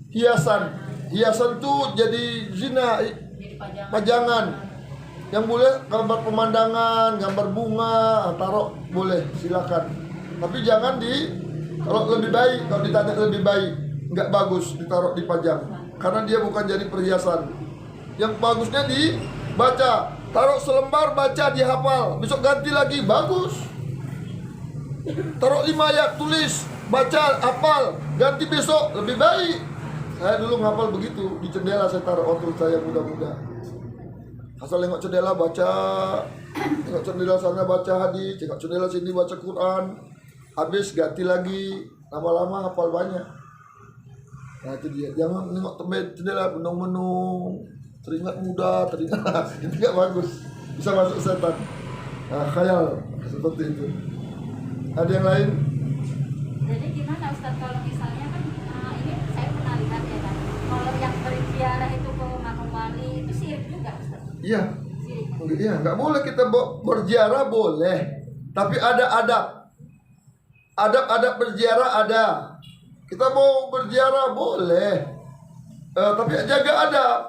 hiasan. Hiasan tuh jadi zina, jadi pajangan. Yang boleh gambar pemandangan, gambar bunga, taruh boleh, silakan. Tapi jangan kalau lebih baik, kalau ditanya lebih baik, nggak bagus ditaruh dipajang, karena dia bukan jadi perhiasan. Yang bagusnya dibaca, taruh selembar, baca, dihafal, besok ganti lagi, bagus. Taruh 5 ayat, tulis, baca, hafal, ganti besok, lebih baik. Saya dulu ngapal begitu, di jendela saya taruh waktu saya muda-muda. Asal tengok jendela baca, tengok jendela sana baca hadis, tengok jendela sini baca Quran, habis ganti lagi, lama-lama hafal banyak. Nah itu dia, jangan nengok jendela menung-menung, teringat muda, teringat itu gak bagus, bisa masuk setan. Nah, khayal seperti itu. Ada yang lain? Jadi gimana Ustaz kalau misalnya kan ini saya pernah lihat ya kan, kalau yang berziarah itu ke makam wali itu syirik juga Ustaz. Iya. Syirik. Iya, nggak boleh kita berziarah boleh, tapi ada adab. Adab-adab berziarah ada. Kita mau berziarah boleh, tapi jaga adab.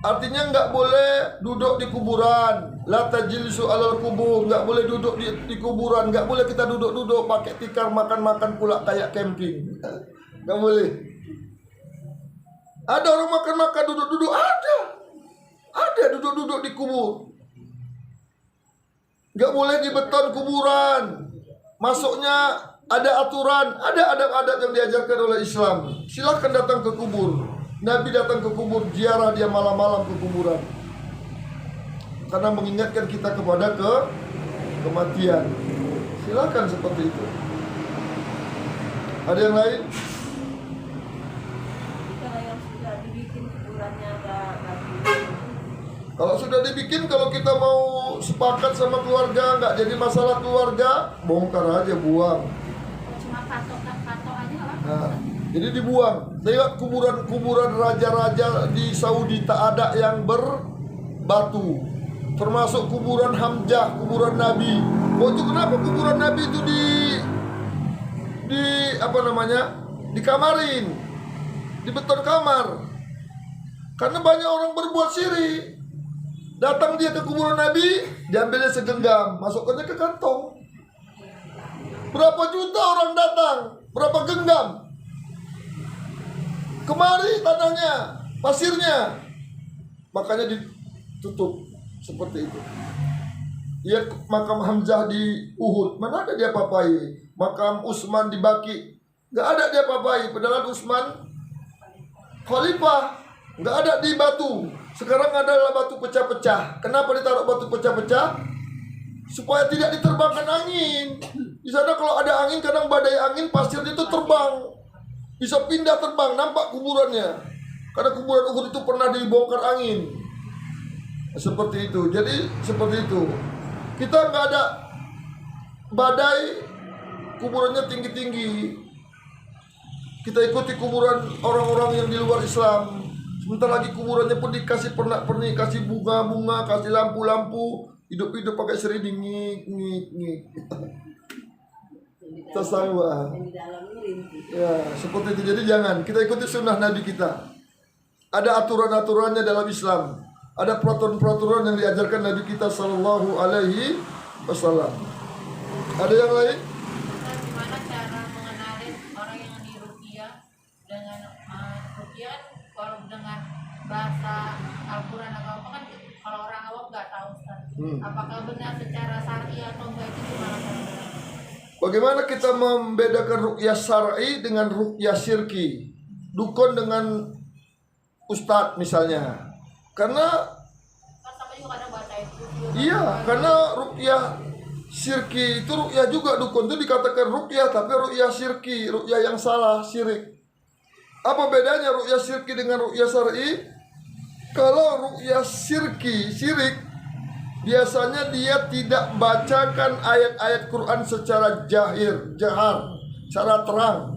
Artinya nggak boleh duduk di kuburan. La tajlisu alal kubur, nggak boleh duduk di kuburan. Nggak boleh kita duduk-duduk pakai tikar makan-makan pula kayak camping. Nggak boleh. Ada orang makan-makan duduk-duduk, ada duduk-duduk di kubur. Nggak boleh di beton kuburan. Masuknya ada aturan, ada adab-adab yang diajarkan oleh Islam. Silakan datang ke kubur. Nabi datang ke kubur, ziarah dia malam-malam ke kuburan. Karena mengingatkan kita kepada kematian. Silakan seperti itu. Ada yang lain? Kalau yang sudah dibikin kuburannya nggak Kalau sudah dibikin, kalau kita mau sepakat sama keluarga, nggak jadi masalah keluarga, bongkar aja, buang. Cuma patok aja lah. Nah, jadi dibuang. Lihat kuburan raja-raja di Saudi tak ada yang berbatu. Termasuk kuburan Hamzah, kuburan Nabi. Oh itu kenapa kuburan Nabi itu dikamarin, di beton kamar? Karena banyak orang berbuat syirik. Datang dia ke kuburan Nabi, diambilnya segenggam, masukkannya ke kantong. Berapa juta orang datang, berapa genggam? Kemari tanahnya, pasirnya, makanya ditutup seperti itu. Lihat makam Hamzah di Uhud, mana ada dia papai? Makam Utsman di Baki, nggak ada dia papai. Padahal Utsman khalifah, nggak ada di batu. Sekarang adalah batu pecah-pecah. Kenapa ditaruh batu pecah-pecah? Supaya tidak diterbangkan angin. Di sana kalau ada angin, kadang badai angin, pasir itu terbang. Bisa pindah terbang, nampak kuburannya. Karena kuburan Uhud itu pernah dibongkar angin. Seperti itu. Jadi seperti itu. Kita nggak ada badai, kuburannya tinggi-tinggi. Kita ikuti kuburan orang-orang yang di luar Islam. Sebentar lagi kuburannya pun dikasih pernak-pernik, kasih bunga-bunga, kasih lampu-lampu, hidup-hidup pakai seriding, ngik. Tasawuf. Ya, seperti itu. Jadi jangan, kita ikuti sunnah Nabi kita. Ada aturan-aturannya dalam Islam. Ada peraturan-peraturan yang diajarkan Nabi kita Sallallahu Alaihi Wasallam. Ada yang lain? Gimana cara mengenalin orang yang diruqyah dengan ruqyah kalau dengan bahasa Al-Quran atau apa kan kalau orang awam nggak tahu Ustaz. Apakah benar secara syar'i atau enggak itu gimana? Bagaimana kita membedakan ruqyah syar'i dengan ruqyah syirki? Dukun dengan ustadz misalnya. Karena Kan sampai juga kadang baca itu. iya, karena ruqyah syirki itu ru'yah juga. Dukun itu dikatakan ru'yah, tapi ru'yah syirki, ru'yah yang salah, syirik. Apa bedanya ru'yah syirki dengan ru'yah syar'i? Kalau ru'yah syirki, syirik, biasanya dia tidak bacakan ayat-ayat Quran secara jahar, secara terang.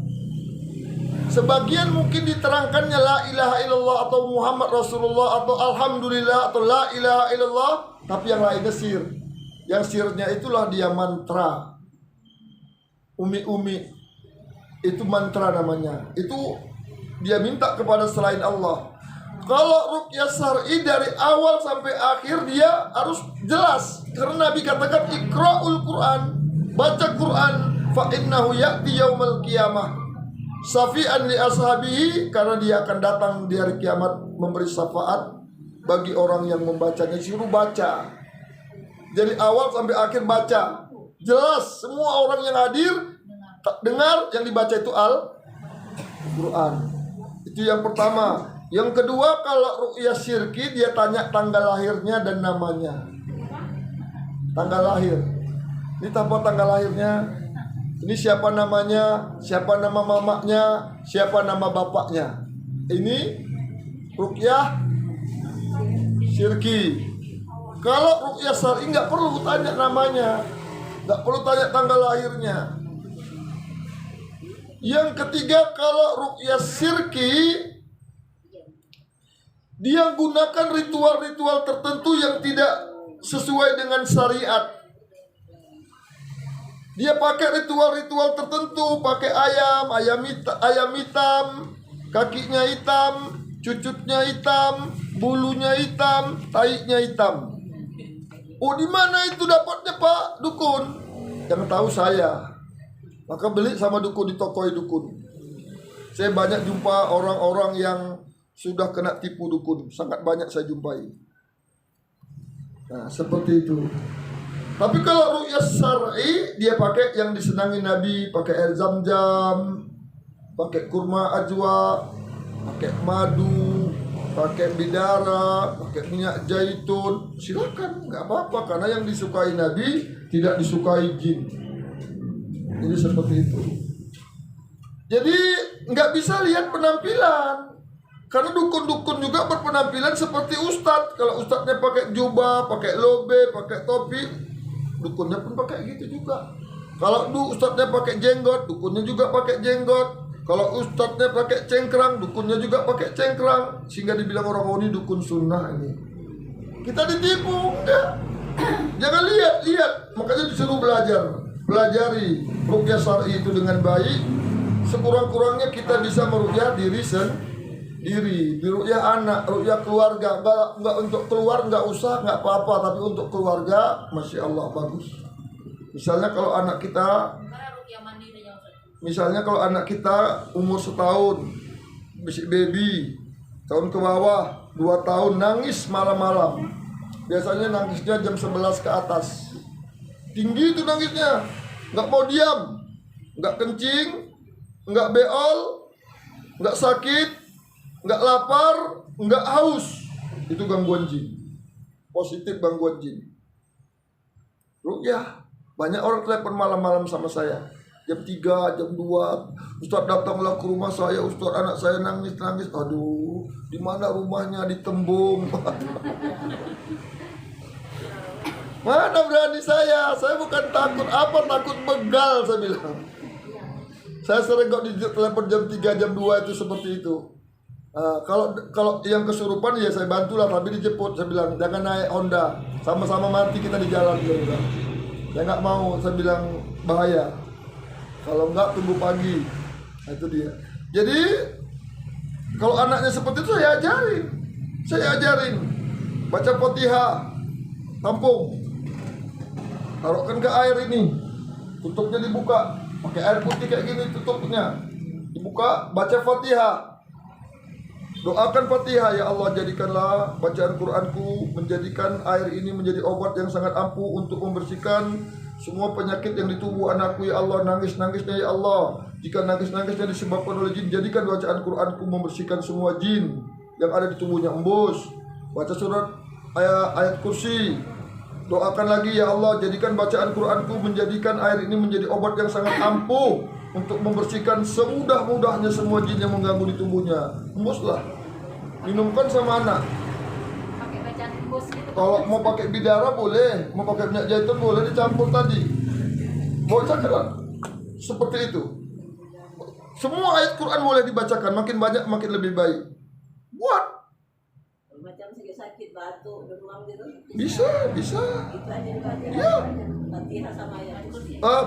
Sebagian mungkin diterangkannya la ilaha illallah atau Muhammad Rasulullah atau alhamdulillah atau la ilaha illallah, tapi yang lainnya sir. Yang sirnya itulah dia mantra. Umi-umi itu mantra namanya. Itu dia minta kepada selain Allah. Kalau ruqyah syar'i dari awal sampai akhir dia harus jelas. Karena Nabi katakan iqra'ul Quran, baca Quran, fa innahu ya'ti yaumal qiyamah syafi'an li ashabihi, karena dia akan datang di hari kiamat memberi syafaat bagi orang yang membacanya. Suruh baca. Dari awal sampai akhir baca. Jelas semua orang yang hadir dengar yang dibaca itu Al-Quran. Itu yang pertama. Yang kedua, kalau ru'yah syirki dia tanya tanggal lahirnya dan namanya. Tanggal lahir. Ini tanpa tanggal lahirnya. Ini siapa namanya, siapa nama mamanya, siapa nama bapaknya. Ini ruqyah syirki. Kalau ruqyah syar'i nggak perlu tanya namanya, nggak perlu tanya tanggal lahirnya. Yang ketiga, kalau ruqyah syirki dia gunakan ritual-ritual tertentu yang tidak sesuai dengan syariat. Dia pakai ritual-ritual tertentu, pakai ayam hitam, kakinya hitam, cucutnya hitam, bulunya hitam, taiknya hitam. Oh, di mana itu dapatnya Pak Dukun? Yang tahu saya. Maka beli sama dukun di toko dukun. Saya banyak jumpa orang-orang yang sudah kena tipu dukun, sangat banyak saya jumpai. Nah, seperti itu. Tapi kalau ru'yah syar'i dia pakai yang disenangi Nabi, pakai air zam-zam, pakai kurma ajwa, pakai madu, pakai bidara, pakai minyak zaitun, silakan, nggak apa-apa, karena yang disukai Nabi tidak disukai jin. Jadi seperti itu. Jadi nggak bisa lihat penampilan. Karena dukun-dukun juga berpenampilan seperti ustadz. Kalau ustadznya pakai jubah, pakai lobe, pakai topi, dukunnya pun pakai gitu juga. Kalau ustadznya pakai jenggot, dukunnya juga pakai jenggot. Kalau ustadznya pakai cengkrang, dukunnya juga pakai cengkrang. Sehingga dibilang orang, oh ini dukun sunnah ini. Kita ditipu, enggak. Jangan lihat. Makanya disuruh belajar. Pelajari ruqyah syar'i itu dengan baik. Sekurang-kurangnya kita bisa meruqyah diri sendiri, diruqyah anak, ruqyah keluarga. Enggak untuk keluar enggak usah, enggak apa-apa, tapi untuk keluarga Masya Allah bagus. Misalnya kalau anak kita umur setahun, masih baby, tahun ke bawah, 2 tahun, nangis malam-malam. Biasanya nangisnya jam 11 ke atas. Tinggi itu nangisnya, enggak mau diam, enggak kencing, enggak beol, enggak sakit, enggak lapar, enggak haus. Itu gangguan jin. Positif gangguan jin. Ruqyah. Banyak orang telepon malam-malam sama saya. Jam 3, jam 2. Ustaz datanglah ke rumah saya, Ustaz anak saya nangis-nangis. Aduh, di mana rumahnya? Di Tembung. Mana berani saya bukan takut. Apa takut begal saya bilang. Saya sering kok di telepon jam 3, jam 2 itu seperti itu. Kalau yang kesurupan ya saya bantulah, tapi dijemput. Saya bilang jangan naik Honda, sama-sama mati kita di jalan. Dia bilang saya nggak mau, saya bilang bahaya. Kalau nggak tunggu pagi. Nah, itu dia. Jadi kalau anaknya seperti itu saya ajarin baca Fatihah, tampung, taruhkan ke air ini, tutupnya dibuka, pakai air putih kayak gini tutupnya, dibuka, baca Fatihah. Doakan Fatihah, ya Allah jadikanlah bacaan Quranku menjadikan air ini menjadi obat yang sangat ampuh untuk membersihkan semua penyakit yang di tubuh anakku, ya Allah. Nangis-nangisnya, ya Allah, jika nangis-nangisnya disebabkan oleh jin, jadikan bacaan Quranku membersihkan semua jin yang ada di tubuhnya. Embus, baca surat ayat kursi, Doakan lagi, ya Allah, jadikan bacaan Quranku menjadikan air ini menjadi obat yang sangat ampuh untuk membersihkan semudah-mudahnya semua jin yang mengganggu di tubuhnya. Hembuslah, minumkan sama anak. Pakai bacaan bos gitu. Kalau mau pakai bidara boleh, mau pakai minyak zaitun boleh, dicampur tadi. Bacakan seperti itu. Semua ayat Quran boleh dibacakan, makin banyak makin lebih baik. Buat. Macam sakit batuk, demam gitu. Bisa. Itu aja dibaca. Ya. Fatihah sama ya.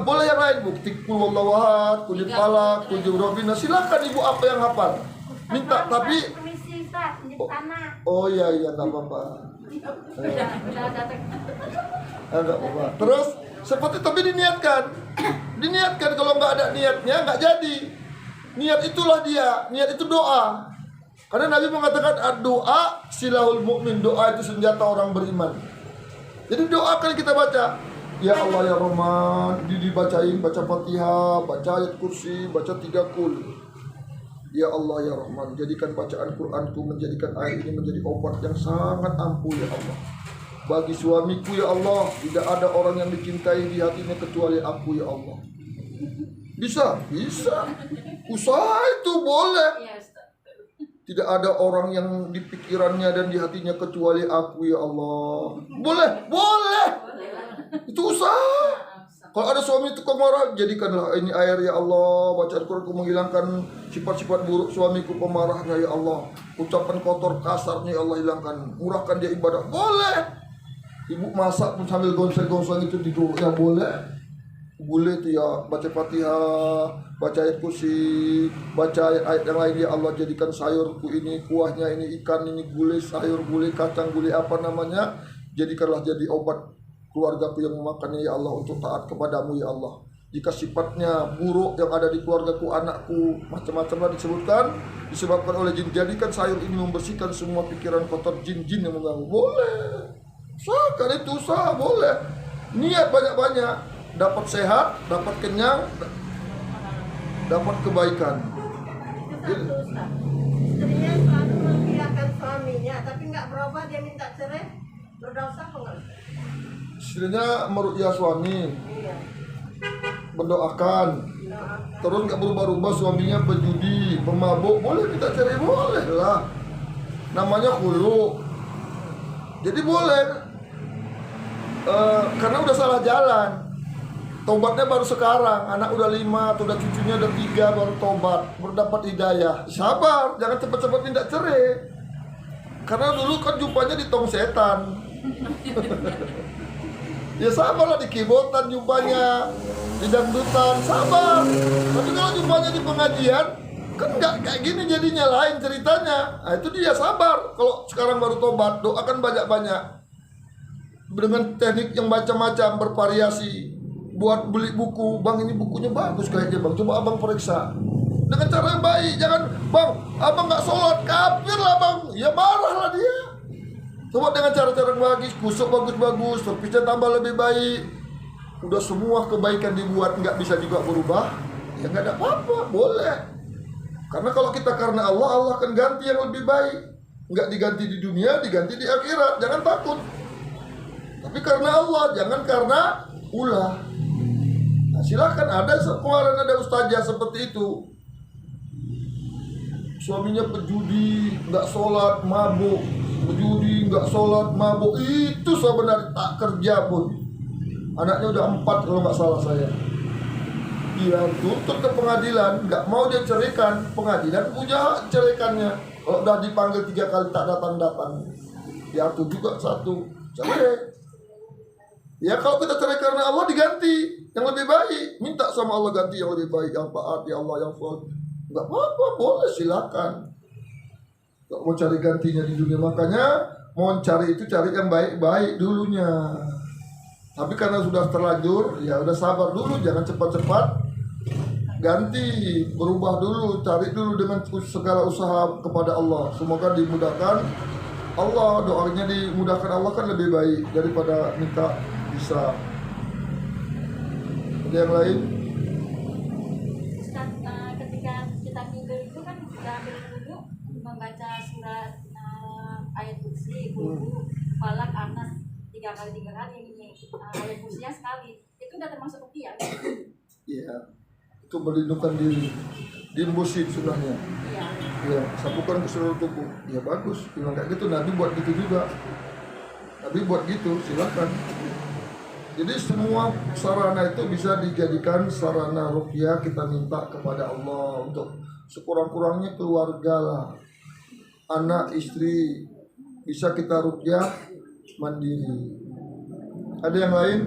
Boleh yang lain, bukti kul wallahu ahad, kulit falak, kul jurobina. Silakan ibu apa yang hafal. Minta, tapi Permisi Ustaz, menjadi tanah. oh iya nggak apa-apa. Udah datang. Nggak apa-apa. Terus seperti tapi diniatkan kalau nggak ada niatnya nggak jadi. Niat itulah dia, niat itu doa. Karena Nabi mengatakan doa silahul mukmin, doa itu senjata orang beriman. Jadi doa kan kita baca, ya Allah ya Rahman, dibacain, baca Fatihah, baca ayat kursi, baca 3 kul. Ya Allah ya Rahman, jadikan bacaan Quranku menjadikan air ini menjadi obat yang sangat ampuh ya Allah. Bagi suamiku ya Allah, tidak ada orang yang dicintai di hatinya kecuali aku ya Allah. Bisa. Usaha itu boleh. Iya Ustaz. Tidak ada orang yang di pikirannya dan di hatinya kecuali aku ya Allah. Boleh. Itu usaha. Kalau ada suami tukang marah, jadikanlah ini air ya Allah. Bacaan Quranku menghilangkan sifat-sifat buruk suamiku pemarahnya ya Allah. Ucapan kotor kasarnya ya Allah hilangkan. Murahkan dia ibadah. Boleh. Ibu masak pun sambil gonseng-gonseng itu tidur ya boleh. Boleh itu ya, baca Fatihah, baca ayat kursi, baca ayat-ayat yang lain ya Allah, jadikan sayurku ini, kuahnya ini, ikan ini, gulai, sayur, gulai, kacang, gulai apa namanya, jadikanlah jadi obat keluargaku yang memakannya ya Allah untuk taat kepadamu ya Allah. Jika sifatnya buruk yang ada di keluargaku, anakku, macam-macamlah disebabkan oleh jin, jadikan sayur ini membersihkan semua pikiran kotor jin-jin yang mengganggu. Boleh. Usahakan itu usaha, boleh. Niat banyak-banyak. Dapat sehat, dapat kenyang, dapat kebaikan. Satu Ustaz, istrinya selalu membiarkan suaminya, tapi nggak berubah, dia minta cerai, berdosa apa nggak? Istrinya meruqyah suami, Iya. mendoakan, terus nggak berubah-ubah, suaminya berjudi, pemabuk, boleh kita cerai, boleh lah. Namanya khulu. Jadi boleh, karena udah salah jalan. Tobatnya baru sekarang, anak udah 5, atau udah cucunya udah 3 baru tobat, baru dapat hidayah. Sabar, jangan cepat-cepat minta cerai. Karena dulu kan jumpanya di tong setan. Ya sabarlah, di kibotan jumpanya, di dangdutan, sabar. Tapi kalau jumpanya di pengajian, kan nggak kayak gini jadinya, lain ceritanya. Nah itu dia, sabar. Kalau sekarang baru tobat, doakan banyak-banyak. Dengan teknik yang macam-macam, bervariasi. Buat beli buku, bang ini bukunya bagus kayaknya bang, coba abang periksa dengan cara yang baik. Jangan bang, abang nggak sholat, kafir lah bang, ya marah lah dia. Coba dengan cara-cara yang bagus, kusuk bagus-bagus, servisnya tambah lebih baik. Udah semua kebaikan dibuat, nggak bisa juga berubah, ya nggak ada apa-apa, boleh. Karena kalau kita karena Allah, Allah akan ganti yang lebih baik. Nggak diganti di dunia, diganti di akhirat, jangan takut. Tapi karena Allah, jangan karena ulah. Nah, silakan, ada kemarin ada ustazah seperti itu, suaminya pejudi, nggak sholat, mabuk, pejudi, nggak sholat, mabuk, itu sebenarnya tak kerja pun, anaknya udah 4 kalau nggak salah saya. Dia tuntut ke pengadilan, nggak mau dia ceraikan, pengadilan punya hak ceraikannya. Kalau udah dipanggil 3 kali tak datang-datang, diatur juga 1 cerai. Ya kalau kita cerai karena Allah, diganti yang lebih baik, minta sama Allah ganti yang lebih baik, yang taat ya Allah, yang sholat. Nggak apa-apa, boleh, silakan. Kalau mau cari gantinya di dunia, makanya mau cari itu cari yang baik-baik dulunya. Tapi karena sudah terlanjur, ya udah sabar dulu, jangan cepat-cepat ganti, berubah dulu, cari dulu dengan segala usaha kepada Allah. Semoga dimudahkan Allah, doanya dimudahkan Allah kan lebih baik daripada minta bisa. Ada yang lain? Ustaz, ketika kita tidur itu kan kita ambil wudu, membaca surat ayat kursi, falak, anas 3 kali, ayat kursinya sekali. Itu udah termasuk ruqyah. Iya. Itu melindungkan diri. Diembusin sunahnya. Iya. Ya, sapukan ke seluruh tubuh. Ya bagus. Bilang kayak gitu, Nabi buat gitu juga. Nabi buat gitu, silakan. Jadi semua sarana itu bisa dijadikan sarana ruqyah. Kita minta kepada Allah untuk sekurang-kurangnya keluarga lah, anak, istri, bisa kita ruqyah mandiri. Ada yang lain?